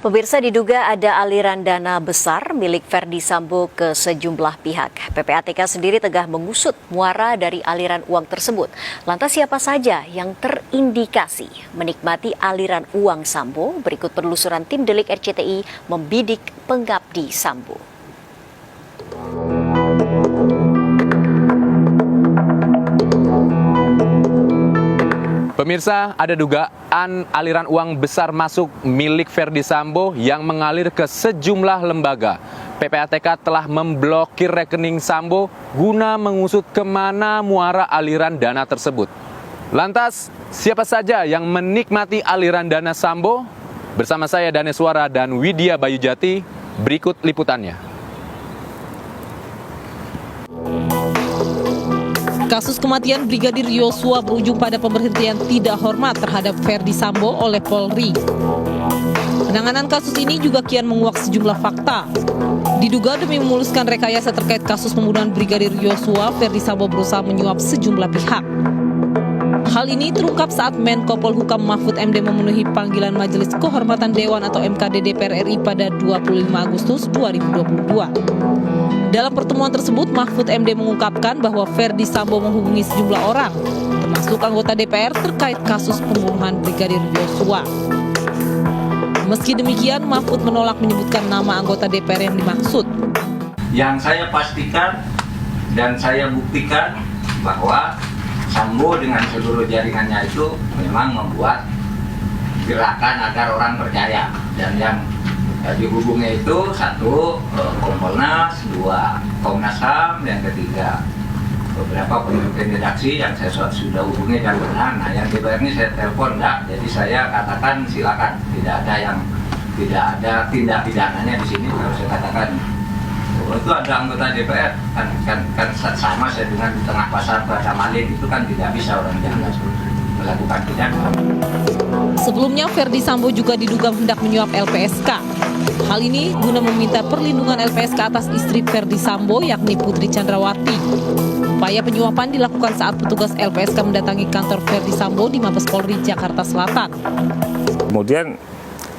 Pemirsa, diduga ada aliran dana besar milik Ferdi Sambo ke sejumlah pihak. PPATK sendiri tengah mengusut muara dari aliran uang tersebut. Lantas siapa saja yang terindikasi menikmati aliran uang Sambo? Berikut penelusuran tim Delik RCTI membidik pengabdi Sambo. Pemirsa, ada dugaan aliran uang besar masuk milik Ferdi Sambo yang mengalir ke sejumlah lembaga. PPATK telah memblokir rekening Sambo guna mengusut kemana muara aliran dana tersebut. Lantas, siapa saja yang menikmati aliran dana Sambo? Bersama saya Daneswara dan Widya Bayujati, berikut liputannya. Kasus kematian Brigadir Yosua berujung pada pemberhentian tidak hormat terhadap Ferdi Sambo oleh Polri. Penanganan kasus ini juga kian menguak sejumlah fakta. Diduga demi memuluskan rekayasa terkait kasus pembunuhan Brigadir Yosua, Ferdi Sambo berusaha menyuap sejumlah pihak. Hal ini terungkap saat Menko Polhukam Mahfud MD memenuhi panggilan Majelis Kehormatan Dewan atau MKD DPR RI pada 25 Agustus 2022. Dalam pertemuan tersebut, Mahfud MD mengungkapkan bahwa Ferdi Sambo menghubungi sejumlah orang, termasuk anggota DPR terkait kasus pembunuhan Brigadir Yosua. Meski demikian, Mahfud menolak menyebutkan nama anggota DPR yang dimaksud. Yang saya pastikan dan saya buktikan bahwa Sambo dengan seluruh jaringannya itu memang membuat gerakan agar orang percaya, dan yang dihubungi itu satu Kompolnas, dua Komnas HAM, yang ketiga beberapa pemimpin redaksi yang saya sudah hubungi dan benar. Nah, yang DPR ini saya telepon enggak, jadi saya katakan silakan, tidak ada tindak pidananya di sini. Kalau saya katakan itu ada anggota DPR kan sama saya dengan di tengah pasar pada maling, itu kan tidak bisa orang jangan melakukan pidana. Sebelumnya Ferdi Sambo juga diduga hendak menyuap LPSK. Hal ini guna meminta perlindungan LPSK atas istri Ferdi Sambo yakni Putri Chandrawati. Upaya penyuapan dilakukan saat petugas LPSK mendatangi kantor Ferdi Sambo di Mabes Polri Jakarta Selatan. Kemudian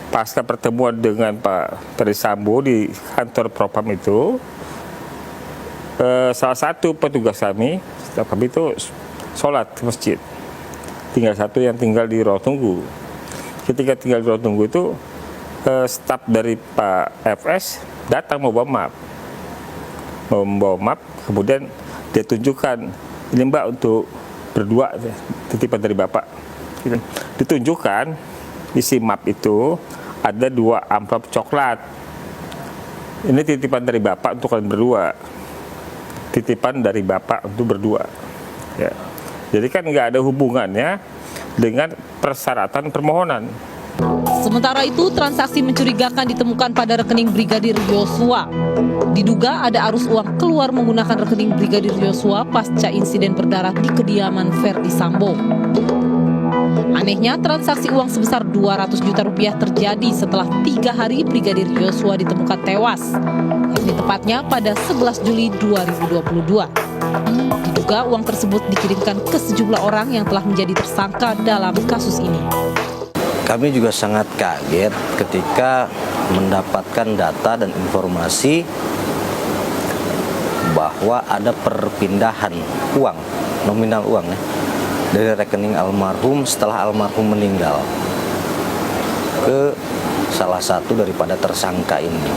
pasca pertemuan dengan Pak Ferdi Sambo di kantor Propam itu, salah satu petugas kami itu sholat di masjid. Tinggal satu yang tinggal di ruang tunggu. Ketika tinggal di ruang tunggu itu, staf dari Pak FS datang membawa map, kemudian dia tunjukkan, ini Mbak untuk berdua, titipan dari Bapak. Ditunjukkan isi map itu ada 2 amplop coklat. Ini titipan dari Bapak untuk kalian berdua. Titipan dari Bapak untuk berdua. Ya. Jadi kan nggak ada hubungannya dengan persyaratan permohonan. Sementara itu, transaksi mencurigakan ditemukan pada rekening Brigadir Yosua. Diduga ada arus uang keluar menggunakan rekening Brigadir Yosua pasca insiden berdarah di kediaman Ferdi Sambo. Anehnya, transaksi uang sebesar 200 juta rupiah terjadi setelah 3 hari Brigadir Yosua ditemukan tewas, yakni tepatnya pada 11 Juli 2022. Diduga uang tersebut dikirimkan ke sejumlah orang yang telah menjadi tersangka dalam kasus ini. Kami juga sangat kaget ketika mendapatkan data dan informasi bahwa ada perpindahan uang, nominal uang ya, dari rekening almarhum setelah almarhum meninggal ke salah satu daripada tersangka ini.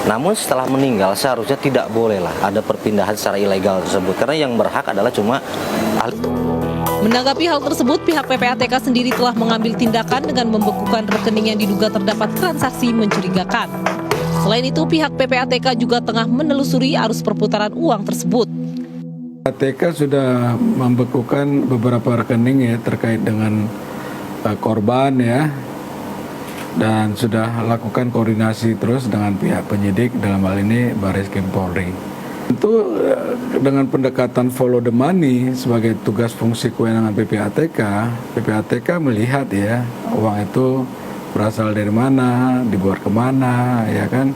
Namun setelah meninggal seharusnya tidak bolehlah ada perpindahan secara ilegal tersebut, karena yang berhak adalah cuma ahli. Menanggapi hal tersebut, pihak PPATK sendiri telah mengambil tindakan dengan membekukan rekening yang diduga terdapat transaksi mencurigakan. Selain itu, pihak PPATK juga tengah menelusuri arus perputaran uang tersebut. PPATK sudah membekukan beberapa rekening ya terkait dengan korban ya, dan sudah lakukan koordinasi terus dengan pihak penyidik, dalam hal ini Barreskrim Polri. Tentu dengan pendekatan follow the money sebagai tugas fungsi kewenangan PPATK melihat ya uang itu berasal dari mana, dibuat kemana, ya kan,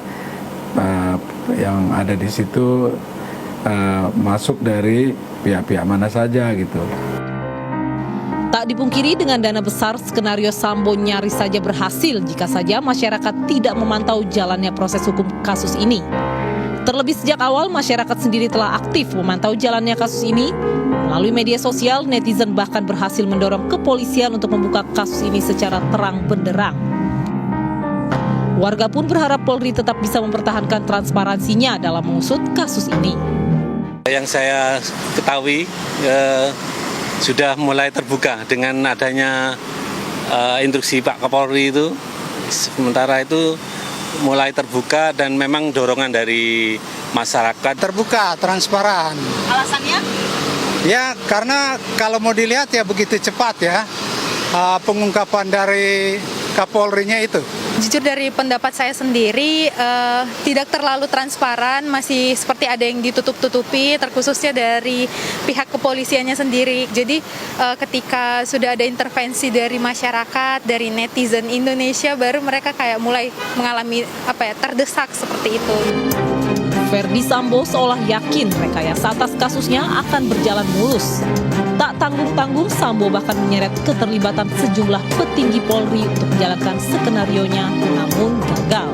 yang ada di situ masuk dari pihak-pihak mana saja gitu. Tak dipungkiri dengan dana besar, skenario Sambo nyaris saja berhasil jika saja masyarakat tidak memantau jalannya proses hukum kasus ini. Terlebih sejak awal masyarakat sendiri telah aktif memantau jalannya kasus ini. Melalui media sosial, netizen bahkan berhasil mendorong kepolisian untuk membuka kasus ini secara terang benderang. Warga pun berharap Polri tetap bisa mempertahankan transparansinya dalam mengusut kasus ini. Yang saya ketahui sudah mulai terbuka dengan adanya instruksi Pak Kapolri itu. Sementara itu mulai terbuka dan memang dorongan dari masyarakat. Terbuka, transparan. Alasannya? Ya, karena kalau mau dilihat ya begitu cepat ya pengungkapan dari Kapolri-nya itu. Jujur dari pendapat saya sendiri tidak terlalu transparan, masih seperti ada yang ditutup-tutupi, terkhususnya dari pihak kepolisiannya sendiri. Jadi ketika sudah ada intervensi dari masyarakat, dari netizen Indonesia, baru mereka kayak mulai mengalami terdesak seperti itu. Ferdi Sambo seolah yakin rekayasa atas kasusnya akan berjalan mulus. Tak tanggung-tanggung, Sambo bahkan menyeret keterlibatan sejumlah petinggi Polri untuk menjalankan skenarionya, namun gagal.